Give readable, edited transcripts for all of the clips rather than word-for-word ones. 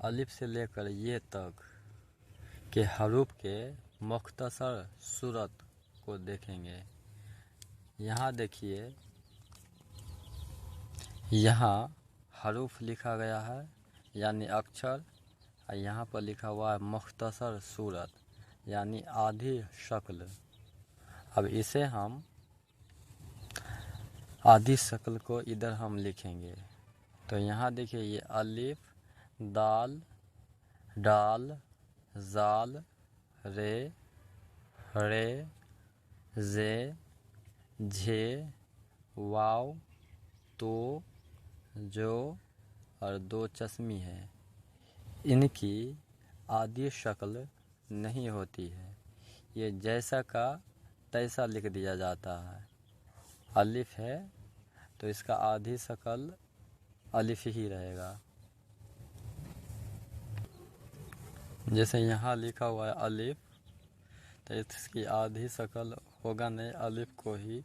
अलिफ से लेकर ये तक के हरूफ के मुख्तसर सूरत को देखेंगे। यहाँ देखिए, यहाँ हरूफ लिखा गया है यानी अक्षर, और यहाँ पर लिखा हुआ है मुख्तसर सूरत यानी आधी शक्ल। अब इसे हम आधी शक्ल को इधर हम लिखेंगे। तो यहाँ देखिए, ये अलिफ, दाल, डाल, जाल, रे, रे, जे, झे, वाव, तो, जो और दो चश्मी है। इनकी आधी शक्ल नहीं होती है, ये जैसा का तैसा लिख दिया जाता है। अलिफ है तो इसका आधी शक्ल अलिफ ही रहेगा। जैसे यहाँ लिखा हुआ है अलिफ, तो इसकी आधी शक्ल होगा नहीं, अलिफ को ही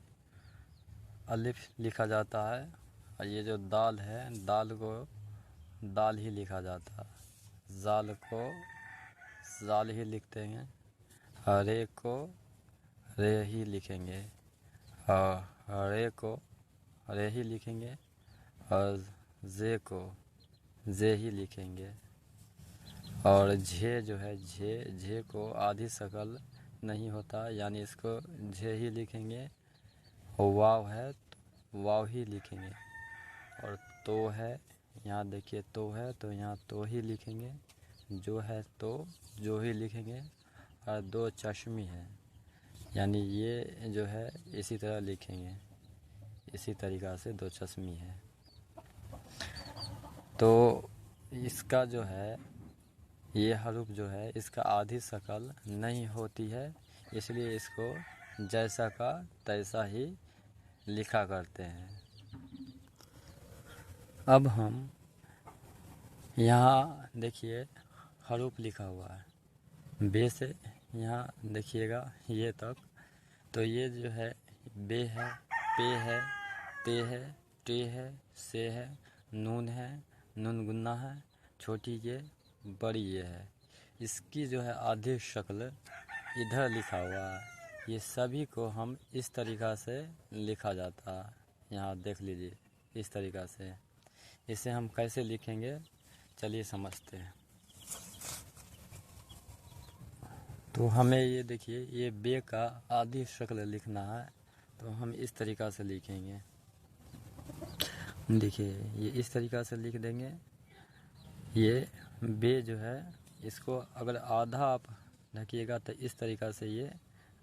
अलिफ लिखा जाता है। और ये जो दाल है, दाल को दाल ही लिखा जाता है, जाल को जाल ही लिखते हैं, रे को रे ही लिखेंगे, और रे को रे ही लिखेंगे, और जे को जे ही लिखेंगे। और झे जो है, झे को आधी शक्ल नहीं होता, यानी इसको झे ही लिखेंगे। वाव है तो वाव ही लिखेंगे। और तो है, यहाँ देखिए तो है तो यहाँ तो ही लिखेंगे, जो है तो जो ही लिखेंगे। और दो चश्मी है, यानी ये जो है इसी तरह लिखेंगे, इसी तरीक़ा से दो चश्मी है। तो इसका जो है, ये हरूफ जो है, इसका आधी शक्ल नहीं होती है, इसलिए इसको जैसा का तैसा ही लिखा करते हैं। अब हम यहाँ देखिए हरूफ लिखा हुआ है बे से, यहाँ देखिएगा ये तक, तो ये जो है बे है, पे है, ते है, टे है, से है, नून है, नून गुन्ना है, छोटी ये, बड़ी ये है। इसकी जो है आधी शक्ल इधर लिखा हुआ है। ये सभी को हम इस तरीक़ा से लिखा जाता है। यहाँ देख लीजिए, इस तरीक़ा से। इसे हम कैसे लिखेंगे, चलिए समझते हैं। तो हमें ये देखिए, ये बे का आधी शक्ल लिखना है, तो हम इस तरीक़ा से लिखेंगे। देखिए, ये इस तरीक़ा से लिख देंगे। ये बे जो है, इसको अगर आधा आप ढकिएगा तो इस तरीक़ा से ये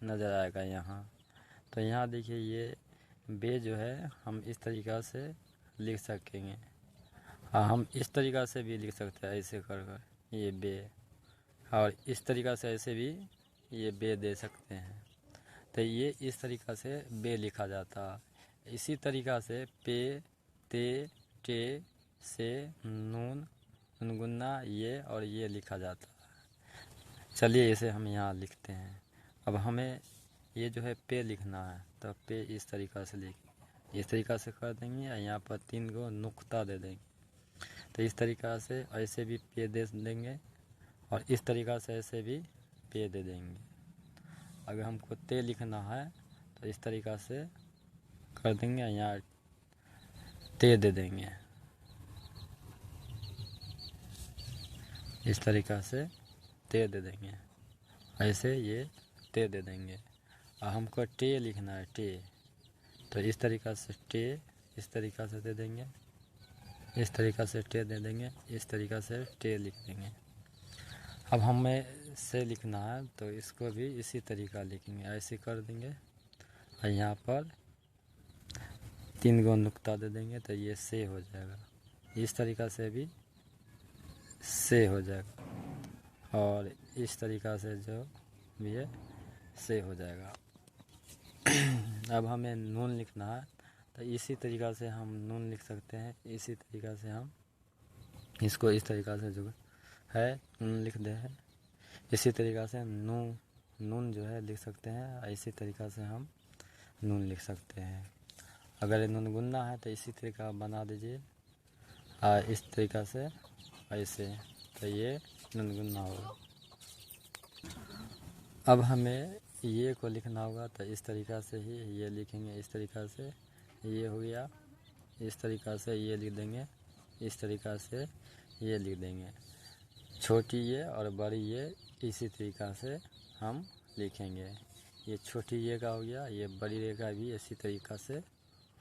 नज़र आएगा यहाँ। तो यहाँ देखिए, ये बे जो है हम इस तरीक़ा से लिख सकेंगे। हाँ, हम इस तरीक़ा से भी लिख सकते हैं, ऐसे कर कर ये बे, और इस तरीक़ा से ऐसे भी ये बे दे सकते हैं। तो ये इस तरीक़ा से बे लिखा जाता है। इसी तरीक़ा से पे, ते, टे, से, नून, गुन्ना ये और ये लिखा जाता है। चलिए इसे हम यहाँ लिखते हैं। अब हमें ये जो है पे लिखना है, तो पे इस तरीक़ा से लिखेंगे, इस तरीक़ा से कर देंगे, और यहाँ पर 3 को नुक्ता दे देंगे। तो इस तरीक़ा से ऐसे भी पे दे देंगे, और इस तरीक़ा से ऐसे भी पे दे देंगे। अगर हमको ते लिखना है तो इस तरीक़ा से कर देंगे, यहाँ ते दे देंगे, इस तरीक़ा से ते दे देंगे, ऐसे ये ते दे देंगे। और हमको टे लिखना है, टे, तो इस तरीक़ा से टे इस तरीक़ा से दे देंगे, इस तरीक़ा से टे दे देंगे, इस तरीक़ा से टे लिख देंगे। अब हमें से लिखना है तो इसको भी इसी तरीक़ा लिखेंगे, ऐसे कर देंगे, और यहाँ पर 3 गो नुक्ता दे देंगे, तो ये से हो जाएगा। इस तरीक़ा से भी से हो जाएगा, और इस तरीक़ा से जो भी है से हो जाएगा। अब हमें नून लिखना है, तो इसी तरीक़ा से हम नून लिख सकते हैं। इसी तरीक़ा से हम इसको इस तरीक़ा से जो है नून लिख दे हैं। इसी तरीक़ा से नून जो है लिख सकते हैं, इसी तरीक़ा से हम नून लिख सकते हैं। अगर नून गुन्ना है तो इसी तरीक़ा बना दीजिए, इस तरीक़ा से ऐसे, तो ये नुनगुन्ना होगा। अब हमें ये को लिखना होगा तो इस तरीक़ा से ही ये लिखेंगे, इस तरीक़ा से ये हो गया, इस तरीक़ा से ये लिख देंगे, इस तरीक़ा से ये लिख देंगे। छोटी ये और बड़ी ये इसी तरीक़ा से हम लिखेंगे। ये छोटी ये का हो गया, ये बड़ी ये का भी इसी तरीक़ा से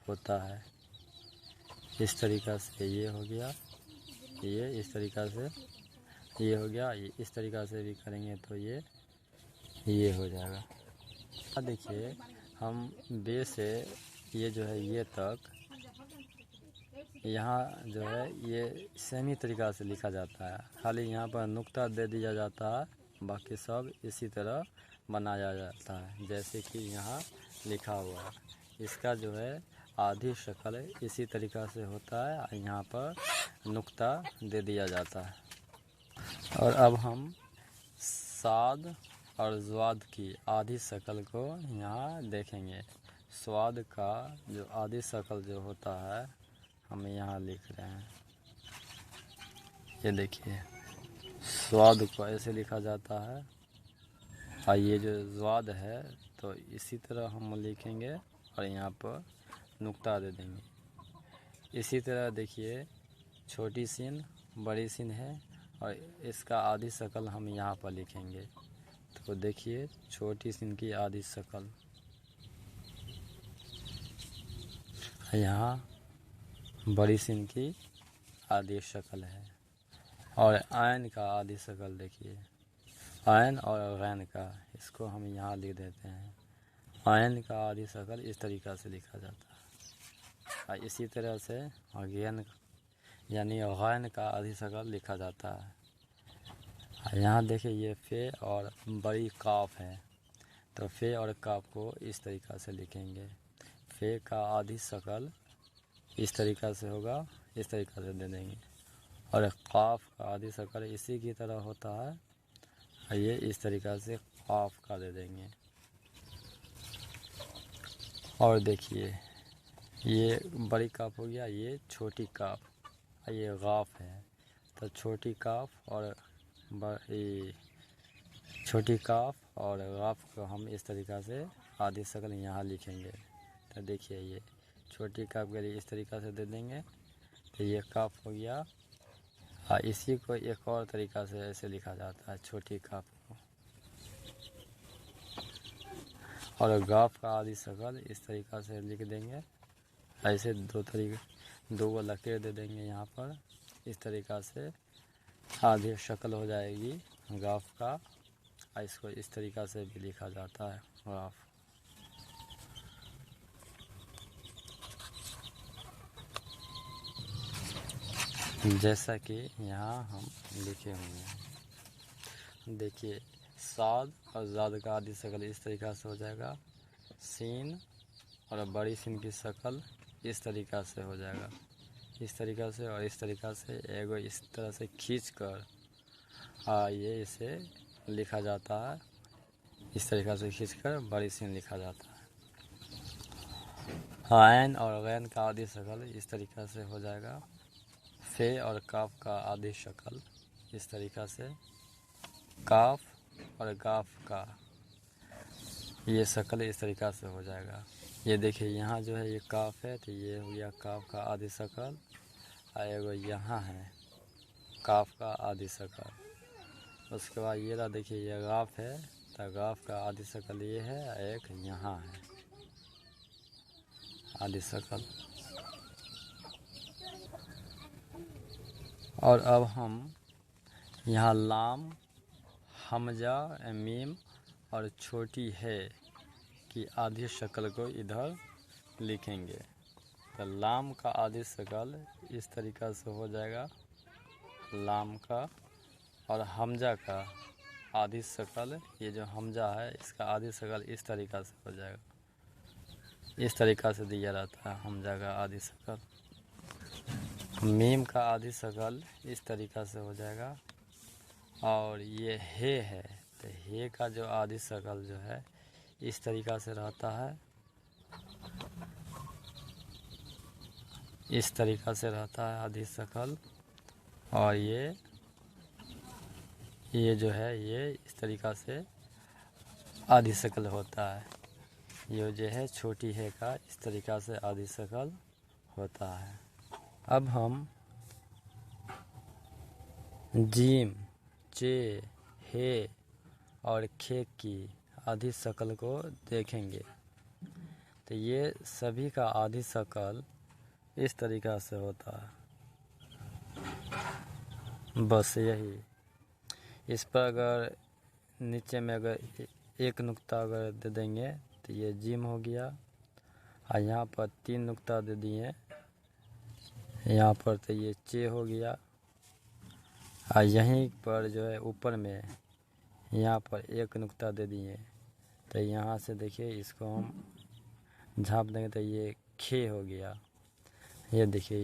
होता है। इस तरीक़ा से ये हो गया, ये इस तरीक़ा से ये हो गया, ये इस तरीक़ा से भी करेंगे तो ये हो जाएगा। अब देखिए हम बे से ये जो है ये तक यहाँ जो है ये सेम ही तरीक़ा से लिखा जाता है, खाली यहाँ पर नुक्ता दे दिया जाता है, बाकी सब इसी तरह बनाया जाता है जैसे कि यहाँ लिखा हुआ है। इसका जो है आधी शक्ल इसी तरीक़ा से होता है, यहाँ पर नुक्ता दे दिया जाता है। और अब हम साद और ज़्वाद की आधी शक्ल को यहाँ देखेंगे। स्वाद का जो आधी शक्ल जो होता है हम यहाँ लिख रहे हैं, ये देखिए स्वाद को ऐसे लिखा जाता है, और ये जो ज़्वाद है तो इसी तरह हम लिखेंगे और यहाँ पर नुक्ता दे देंगे। इसी तरह देखिए छोटी सीन बड़ी सीन है और इसका आधी शक्ल हम यहाँ पर लिखेंगे। तो देखिए छोटी सीन की आधी शक्ल, यहाँ बड़ी सीन की आधी शक्ल है, और आयन का आधी शक्ल देखिए, आयन और गैन का, इसको हम यहाँ लिख देते हैं। आयन का आधी शक्ल इस तरीक़ा से लिखा जाता है, और इसी तरह से गैन यानी गैन का आधी शक्ल लिखा जाता है। यहाँ देखिए ये फे और बड़ी काफ है, तो फे और काफ को इस तरीक़ा से लिखेंगे। फे का आधी शक्ल इस तरीक़ा से होगा, इस तरीक़ा से दे देंगे, और काफ का आधी शक्ल इसी की तरह होता है, ये इस तरीक़ा से काफ का दे देंगे। और देखिए ये बड़ी काफ हो गया, ये छोटी काफ, ये गाफ है, तो छोटी काफ और छोटी काफ और गाफ को हम इस तरीक़ा से आधी शक्ल यहाँ लिखेंगे। तो देखिए ये छोटी काफ के लिए इस तरीक़ा से दे देंगे, तो ये काफ हो गया। इसी को एक और तरीक़ा से ऐसे लिखा जाता है छोटी काफ को, और गाफ का आधी शक्ल इस तरीक़ा से लिख देंगे। ऐसे दो लकीर दे देंगे यहाँ पर, इस तरीक़ा से आधी शक्ल हो जाएगी गाफ का। इसको इस तरीक़ा से भी लिखा जाता है गाफ। जैसा कि यहाँ हम लिखे हुए हैं, देखिए साद और ज़ाद का आधी शक्ल इस तरीक़ा से हो जाएगा। सीन और बड़ी सीन की शक्ल इस तरीक़ा से हो जाएगा, इस तरीक़ा से, और इस तरीक़ा से एगो इस तरह से खींच कर ये इसे लिखा जाता है। इस तरीक़ा से खींचकर बड़ी सीन लिखा जाता है। आयन और गैन का आधी शक्ल इस तरीक़ा से हो जाएगा। फे और काफ का आधी शक्ल इस तरीक़ा से, काफ और गाफ का ये शक्ल इस तरीक़ा से हो जाएगा। ये देखिए यहाँ जो है ये काफ है, तो ये हो गया काफ का आधी शक्ल, और एगो यहाँ है काफ का आधी शक्ल। उसके बाद ये रहा देखिए ये गाफ है, तो गाफ का आधी शक्ल ये है, एक यहाँ है आधी शक्ल। और अब हम यहाँ लाम, हमजा, मीम और छोटी है की आधी शक्ल को इधर लिखेंगे। तो लाम का आधी शक्ल इस तरीक़ा से हो जाएगा, लाम का, और हमजा का आधी शक्ल, ये जो हमजा है इसका आधी शक्ल इस तरीक़ा से हो जाएगा, इस तरीक़ा से दिया रहता है हमजा का आधी शक्ल। मीम का आधी शक्ल इस तरीक़ा से हो जाएगा, और ये है, तो हे का जो आधी शक्ल जो है इस तरीक़ा से रहता है, इस तरीक़ा से रहता है आधी शक्ल, और ये ये जो है ये इस तरीक़ा से आधी शक्ल होता है। ये जो है छोटी है का इस तरीक़ा से आधी शक्ल होता है। अब हम जीम, चे, हे और खे की आधी शक्ल को देखेंगे। तो ये सभी का आधी शक्ल इस तरीक़ा से होता है। बस यही। इस पर अगर नीचे में अगर एक नुक्ता अगर दे देंगे तो ये जीम हो गया, और यहाँ पर 3 नुक्ता दे दिए यहाँ पर तो ये चे हो गया, और यहीं पर जो है ऊपर में यहाँ पर एक नुक्ता दे दिए तो यहाँ से देखिए इसको हम झाँप देंगे तो ये खे हो गया। ये देखिए।